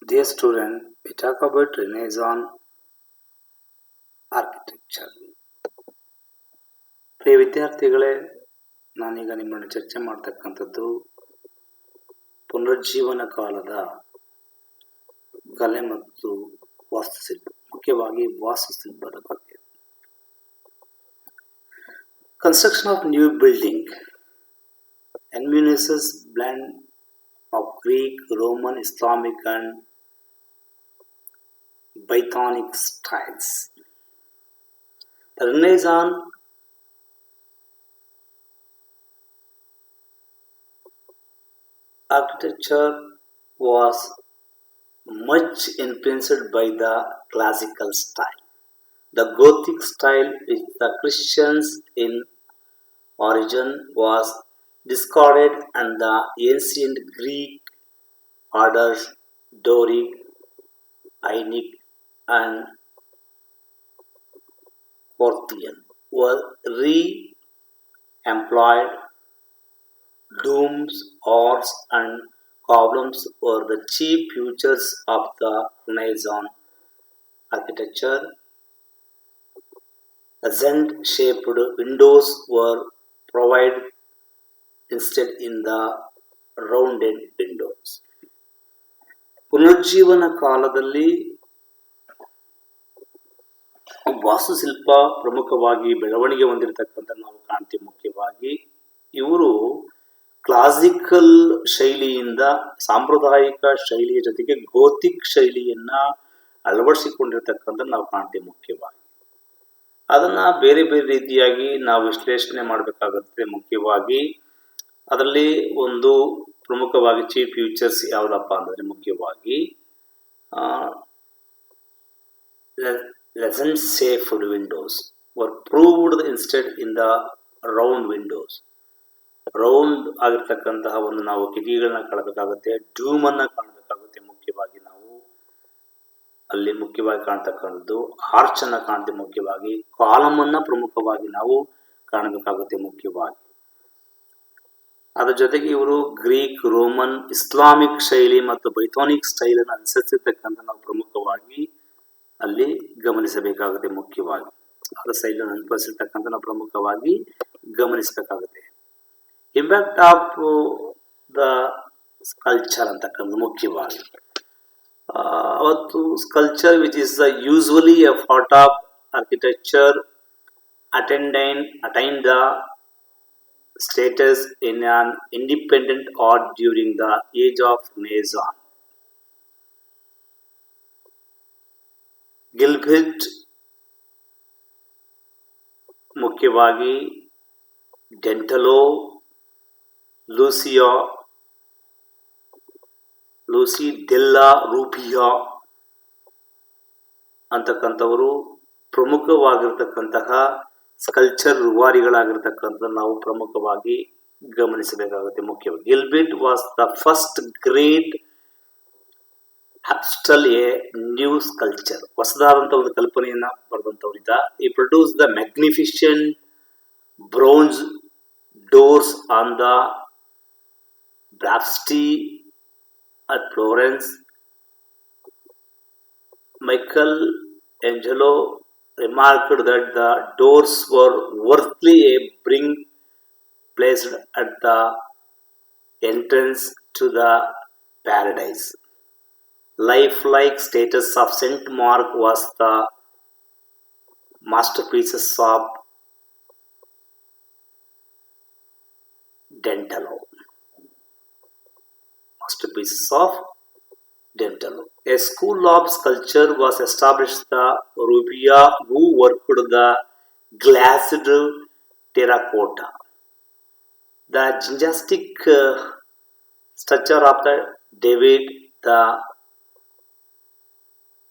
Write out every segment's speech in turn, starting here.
Dear student, we talk about Renaissance architecture. ಪ್ರಿಯ ವಿದ್ಯಾರ್ಥಿಗಳೇ, ನಾನೀಗ ನಿಮ್ಮನ್ನು ಚರ್ಚೆ ಮಾಡ್ತಕ್ಕಂಥದ್ದು ಪುನರುಜ್ಜೀವನ ಕಾಲದ ಕಲೆ ಮತ್ತು ವಾಸ್ತುಶಿಲ್ಪ, ಮುಖ್ಯವಾಗಿ ವಾಸ್ತುಶಿಲ್ಪದ ಬಗ್ಗೆ. Construction of new building encompasses blend of Greek, Roman, Islamic and Byzantine styles. The Renaissance architecture was much influenced by the classical style. The Gothic style, which the Christians in origin, was discarded, and the ancient Greek orders Doric, Ionic, and Corinthian were re-employed. Domes, arcs, and columns were the chief features of the Renaissance architecture. Ascent-shaped windows were provided instead in the rounded windows. ಪುನರುಜ್ಜೀವನ ಕಾಲದಲ್ಲಿ ವಾಸ್ತುಶಿಲ್ಪ ಪ್ರಮುಖವಾಗಿ ಬೆಳವಣಿಗೆ ಹೊಂದಿರತಕ್ಕಂಥ ನಾವು ಕಾಣ್ತೀವಿ. ಮುಖ್ಯವಾಗಿ ಇವರು classical ಶೈಲಿಯಿಂದ ಸಾಂಪ್ರದಾಯಿಕ ಶೈಲಿಯ ಜೊತೆಗೆ ಗೋತಿಕ್ ಶೈಲಿಯನ್ನ ಅಳವಡಿಸಿಕೊಂಡಿರ್ತಕ್ಕಂಥ ನಾವು ಕಾಣ್ತೀವಿ. ಮುಖ್ಯವಾಗಿ ಅದನ್ನ ಬೇರೆ ಬೇರೆ ರೀತಿಯಾಗಿ ನಾವು ವಿಶ್ಲೇಷಣೆ ಮಾಡಬೇಕಾಗುತ್ತೆ. ಮುಖ್ಯವಾಗಿ ಅದರಲ್ಲಿ ಒಂದು ಪ್ರಮುಖವಾಗಿ ಚೀಫ್ ಫೀಚರ್ಸ್ ಯಾವುದಪ್ಪ ಅಂದ್ರೆ ಮುಖ್ಯವಾಗಿ lancet shaped windows were proved instead in the round windows. Round ಆಗಿರ್ತಕ್ಕಂತಹ ಒಂದು ನಾವು ಕಿಟಕಿಗಳನ್ನ ಕಾಣಬೇಕಾಗುತ್ತೆ, ಡ್ಯೂಮ್ ಅನ್ನ ಕಾಣಬೇಕಾಗುತ್ತೆ. ಮುಖ್ಯವಾಗಿ ನಾವು ಅಲ್ಲಿ ಮುಖ್ಯವಾಗಿ ಕಾಣ್ತಕ್ಕಂಥದ್ದು ಆರ್ಚ್ ಅನ್ನ ಕಾಣ್ತೀವಿ. ಮುಖ್ಯವಾಗಿ ಕಾಲಮ್ ಅನ್ನ ಪ್ರಮುಖವಾಗಿ ನಾವು ಕಾಣಬೇಕಾಗುತ್ತೆ. ಮುಖ್ಯವಾಗಿ ಅದರ ಜೊತೆಗೆ ಇವರು ಗ್ರೀಕ್, ರೋಮನ್, ಇಸ್ಲಾಮಿಕ್ ಶೈಲಿ ಮತ್ತು ಬೈಥಾನಿಕ್ ಸ್ಟೈಲ್ ಅನ್ನು ಅನುಸರಿಸಿರ್ತಕ್ಕಂಥ ನಾವು ಪ್ರಮುಖವಾಗಿ ಅಲ್ಲಿ ಗಮನಿಸಬೇಕಾಗುತ್ತೆ. ಮುಖ್ಯವಾಗಿ ಅದರ ಶೈಲಿ ಅನ್ನು ಅನುಸರಿಸಿರ್ತಕ್ಕಂಥ ನಾವು ಪ್ರಮುಖವಾಗಿ ಗಮನಿಸಬೇಕಾಗುತ್ತೆ. ಇಂಪ್ಯಾಕ್ಟ್ ಆಫ್ ದ ಸ್ಕಲ್ಚರ್ ಅಂತಕ್ಕಂಥ ಮುಖ್ಯವಾಗಿ ಅವತ್ತು sculpture which is the usually A part of architecture attain the status in an independent art during the age of Renaissance. Ghiberti ಮುಖ್ಯವಾಗಿ ಡೆಂಟಲೋ, ಲೂಸಿ ಡೆಲ್ಲಾ ರೂಬಿಯಾ ಅಂತಕ್ಕಂಥವರು ಪ್ರಮುಖವಾಗಿರ್ತಕ್ಕಂತಹ ಸ್ಕಲ್ಚರ್ ರೂವಾರಿಗಳಾಗಿರ್ತಕ್ಕಂಥ ನಾವು ಪ್ರಮುಖವಾಗಿ ಗಮನಿಸಬೇಕಾಗುತ್ತೆ. ಮುಖ್ಯವಾಗಿ Ghiberti was the first great ಅಬ್ಸ್ಟ್ರಲ್ a new sculpture, ಹೊಸದಾದಂಥ ಒಂದು ಕಲ್ಪನೆಯನ್ನ ಬರೆದಂಥವ್ರಿದ್ದ. ಈ produce the magnificent bronze doors on the ಬ್ರಾಫ್ಸ್ಟಿ at Florence. Michelangelo remarked that the doors were worthily a brick placed at the entrance to the paradise. Lifelike status of Saint Mark was the masterpieces of Dentalo. A school of sculpture was established the Rubia, who worked the glazed terracotta. The gymnastic structure of the David, the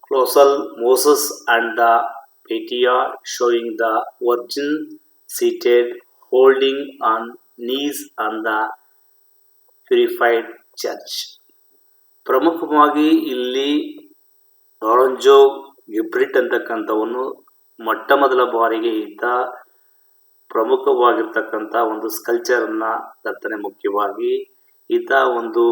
colossal Moses and the Petia, showing the Virgin seated, holding on knees on the purified church. ಪ್ರಮುಖವಾಗಿ ಇಲ್ಲಿ ಲೊರೆಂಜೋ Gilbert ಅಂತಕ್ಕಂಥವನು ಮೊಟ್ಟ ಮೊದಲ ಬಾರಿಗೆ ಈತ ಪ್ರಮುಖವಾಗಿರ್ತಕ್ಕಂಥ ಒಂದು sculpture ಅನ್ನ ತರ್ತಾನೆ. ಮುಖ್ಯವಾಗಿ ಈತ ಒಂದು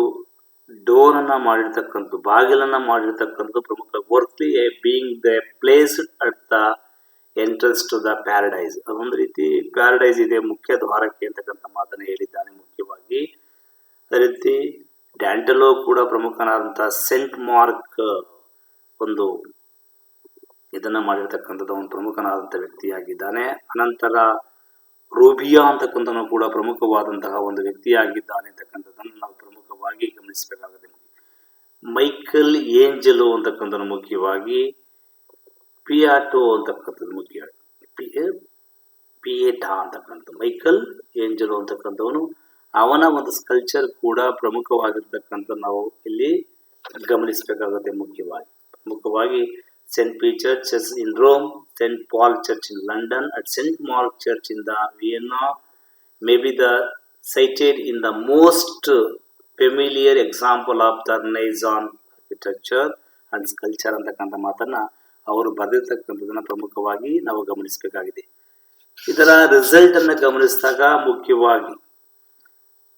ಡೋರ್ ಅನ್ನ ಮಾಡಿರ್ತಕ್ಕಂಥ ಬಾಗಿಲನ್ನ ಮಾಡಿರ್ತಕ್ಕಂಥ ಪ್ರಮುಖ ವರ್ಕ್ಲಿ being the placed at the entrance to the paradise. ಅದೊಂದು ರೀತಿ ಪ್ಯಾರಡೈಸ್ ಇದೆ ಮುಖ್ಯ ದ್ವಾರಕ್ಕೆ ಅಂತಕ್ಕಂಥ ಮಾತನ್ನು ಹೇಳಿದ್ದಾನೆ ಮುಖ್ಯವಾಗಿ. ಅದೇ ರೀತಿ ಡ್ಯಾಂಟಲೋ ಕೂಡ ಪ್ರಮುಖನಾದಂತಹ ಸೆಂಟ್ ಮಾರ್ಕ್ ಒಂದು ಇದನ್ನ ಮಾಡಿರ್ತಕ್ಕಂಥದ್ದು ಒಂದು ಪ್ರಮುಖನಾದಂತಹ ವ್ಯಕ್ತಿಯಾಗಿದ್ದಾನೆ. ಅನಂತರ ರೂಬಿಯಾ ಅಂತಕ್ಕಂಥನು ಕೂಡ ಪ್ರಮುಖವಾದಂತಹ ಒಂದು ವ್ಯಕ್ತಿಯಾಗಿದ್ದಾನೆ ಅಂತಕ್ಕಂಥದ್ದನ್ನು ನಾವು ಪ್ರಮುಖವಾಗಿ ಗಮನಿಸಬೇಕಾಗುತ್ತೆ. ಮೈಕಲ್ ಏಂಜಲೋ ಅಂತಕ್ಕಂಥನು ಮುಖ್ಯವಾಗಿ, ಪಿಯಾಟೋ ಅಂತಕ್ಕಂಥದ್ದು ಮುಖ್ಯವಾಗಿ, ಪಿಯೇಟಾ ಅಂತಕ್ಕಂಥ ಮೈಕಲ್ ಏಂಜಲೋ ಅಂತಕ್ಕಂಥವನು, ಅವನ ಒಂದು ಸ್ಕಲ್ಚರ್ ಕೂಡ ಪ್ರಮುಖವಾಗಿರ್ತಕ್ಕಂಥ ನಾವು ಇಲ್ಲಿ ಗಮನಿಸಬೇಕಾಗುತ್ತೆ. ಮುಖ್ಯವಾಗಿ Saint Peter Church in Rome, St. Paul Church in London, and St. Mark Church in the Vienna may be the cited in the most familiar example of the Renaissance architecture and sculpture ಅಂತಕ್ಕಂಥ ಮಾತನ್ನ ಅವರು ಬರೆದಿರ್ತಕ್ಕಂಥದನ್ನ ಪ್ರಮುಖವಾಗಿ ನಾವು ಗಮನಿಸಬೇಕಾಗಿದೆ. ಇದರ result ಅನ್ನು ಗಮನಿಸಿದಾಗ ಮುಖ್ಯವಾಗಿ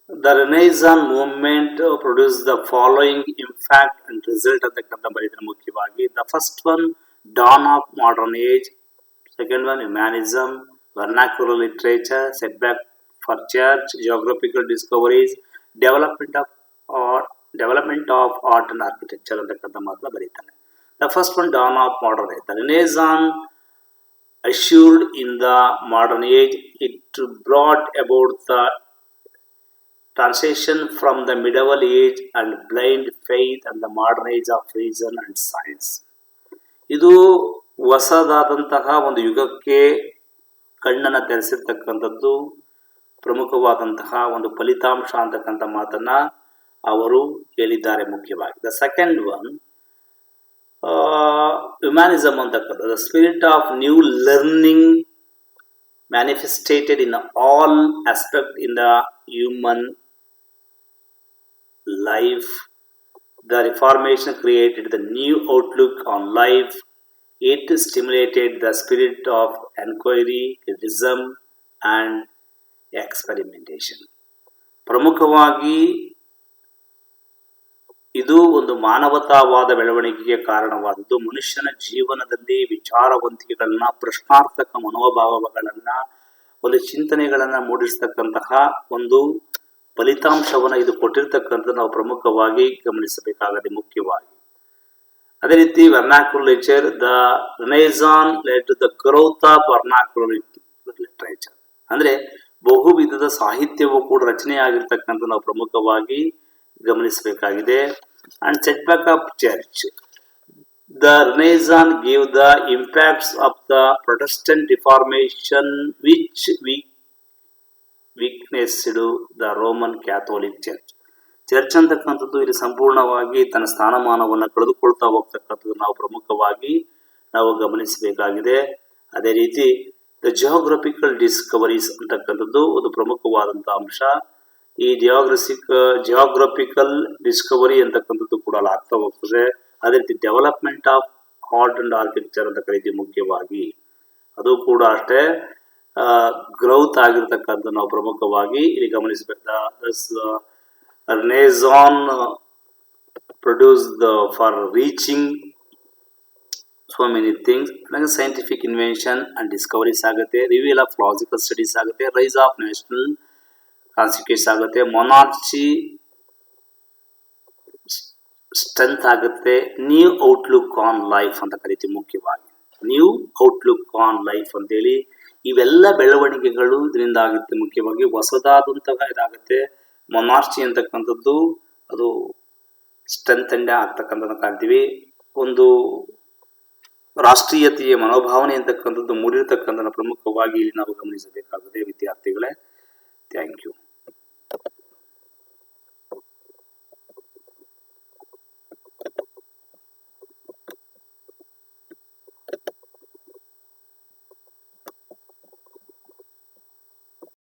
the Renaissance movement produced the following impact and result ಅಂತಕ್ಕಂಥ ಬರೆದಿದ್ದಾರೆ ಮುಖ್ಯವಾಗಿ. The first one, dawn of modern age. Second one, humanism, vernacular literature, setback for church, geographical discoveries, development of art and architecture ಅಂತಕ್ಕಂಥ ಮಾತನ್ನ ಬರೀತಾನೆ. The first one, dawn of modern age. The Renaissance assured in the modern age. It brought about the transition from the medieval age and blind faith and the modern age of reason and science. ಇದು ಹೊಸದಾದಂತಹ ಒಂದು ಯುಗಕ್ಕೆ ಕಣ್ಣನ್ನು ತೆರೆಸಿರ್ತಕ್ಕಂಥದ್ದು ಪ್ರಮುಖವಾದಂತಹ ಒಂದು ಫಲಿತಾಂಶ ಅಂತಕ್ಕಂಥ ಮಾತನ್ನ ಅವರು ಹೇಳಿದ್ದಾರೆ ಮುಖ್ಯವಾಗಿ. ದ ಸೆಕೆಂಡ್ ಒನ್, ಹ್ಯುಮ್ಯಾನಿಸಮ್ ಅಂತಕ್ಕಂಥದ್ದು, the spirit of new learning manifested in all aspect in the human life. The Reformation created the new outlook on life. It stimulated the spirit of inquiry, criticism and experimentation. ಪ್ರಮುಖವಾಗಿ ಇದು ಒಂದು ಮಾನವತಾವಾದ ಬೆಳವಣಿಗೆಗೆ ಕಾರಣವಾದದ್ದು. ಮನುಷ್ಯನ ಜೀವನದಲ್ಲಿ ವಿಚಾರವಂತಿಕೆಗಳನ್ನ, ಪ್ರಶ್ನಾರ್ಥಕ ಮನೋಭಾವಗಳನ್ನ, ಒಂದು ಚಿಂತನೆಗಳನ್ನ ಮೂಡಿಸತಕ್ಕಂತಹ ಒಂದು ಫಲಿತಾಂಶವನ್ನು ಇದು ಕೊಟ್ಟಿರ್ತಕ್ಕಂಥ ನಾವು ಪ್ರಮುಖವಾಗಿ ಗಮನಿಸಬೇಕಾಗಿದೆ ಮುಖ್ಯವಾಗಿ. ಅದೇ ರೀತಿ vernacular literature, the Renaissance led to the growth of vernacular literature. ಅಂದ್ರೆ ಬಹು ವಿಧದ ಸಾಹಿತ್ಯವು ಕೂಡ ರಚನೆಯಾಗಿರ್ತಕ್ಕಂಥ ನಾವು ಪ್ರಮುಖವಾಗಿ ಗಮನಿಸಬೇಕಾಗಿದೆ. And set back of church, the Renaissance give the impacts of the Protestant Reformation which weakened the Roman Catholic church. Church ಅಂತಕ್ಕಂಥದ್ದು ಇಲ್ಲಿ ಸಂಪೂರ್ಣವಾಗಿ ತನ್ನ ಸ್ಥಾನಮಾನವನ್ನು ಕಳೆದುಕೊಳ್ತಾ ಹೋಗ್ತಕ್ಕಂಥದ್ದು ನಾವು ಪ್ರಮುಖವಾಗಿ ನಾವು ಗಮನಿಸಬೇಕಾಗಿದೆ. ಅದೇ ರೀತಿ ದ ಜಿಯೋಗ್ರಫಿಕಲ್ ಡಿಸ್ಕವರೀಸ್ ಅಂತಕ್ಕಂಥದ್ದು ಒಂದು ಪ್ರಮುಖವಾದಂತಹ ಅಂಶ. ಈ ಜಿಯೋಗ್ರಫಿಕಲ್ ಡಿಸ್ಕವರಿ ಅಂತಕ್ಕಂಥದ್ದು ಕೂಡ ಅಲ್ಲಿ ಆಗ್ತಾ ಹೋಗ್ತದೆ. ಅದೇ ರೀತಿ development of art and architecture ಅಂತ ಕರೀತೀವಿ ಮುಖ್ಯವಾಗಿ, ಅದು ಕೂಡ ಅಷ್ಟೇ ಗ್ರೌತ್ ಆಗಿರ್ತಕ್ಕಂಥ ನಾವು ಪ್ರಮುಖವಾಗಿ ಇಲ್ಲಿ ಗಮನಿಸಬೇಕು. Renaissance produced for reaching so many things. Scientific invention and discoveries ಆಗುತ್ತೆ, ರಿವೀಲ್ ಆಫ್ ಲಾಜಿಕಲ್ ಸ್ಟಡೀಸ್ ಆಗುತ್ತೆ, ರೈಸ್ ಆಫ್ ನ್ಯಾಷನಲ್ ಕಾನ್ಸ್ಟಿಟ್ಯೂಷನ್ಸ್ ಆಗುತ್ತೆ, ಮೊನಾರ್ಚಿ ಸ್ಟ್ರೆಂತ್ ಆಗುತ್ತೆ, ನ್ಯೂ ಔಟ್ಲುಕ್ ಆನ್ ಲೈಫ್ ಅಂತ ಕರಿತೀವಿ ಮುಖ್ಯವಾಗಿ. ನ್ಯೂ ಔಟ್ಲುಕ್ ಆನ್ ಲೈಫ್ ಅಂತೇಳಿ ಇವೆಲ್ಲ ಬೆಳವಣಿಗೆಗಳು ಇದರಿಂದ ಆಗುತ್ತೆ. ಮುಖ್ಯವಾಗಿ ಹೊಸದಾದಂತಹ ಇದಾಗುತ್ತೆ. ಮೊನಾರ್ಚಿ ಅಂತಕ್ಕಂಥದ್ದು ಅದು ಸ್ಟ್ರೆಂತ್ ಅಂಡ್ ಆಗ್ತಕ್ಕಂಥದ್ದು ಕಾಣ್ತೀವಿ. ಒಂದು ರಾಷ್ಟ್ರೀಯತೆಯ ಮನೋಭಾವನೆ ಅಂತಕ್ಕಂಥದ್ದು ಮೂಡಿರ್ತಕ್ಕಂಥ ಪ್ರಮುಖವಾಗಿ ಇಲ್ಲಿ ನಾವು ಗಮನಿಸಬೇಕಾಗಿದೆ ವಿದ್ಯಾರ್ಥಿಗಳೇ. Thank you.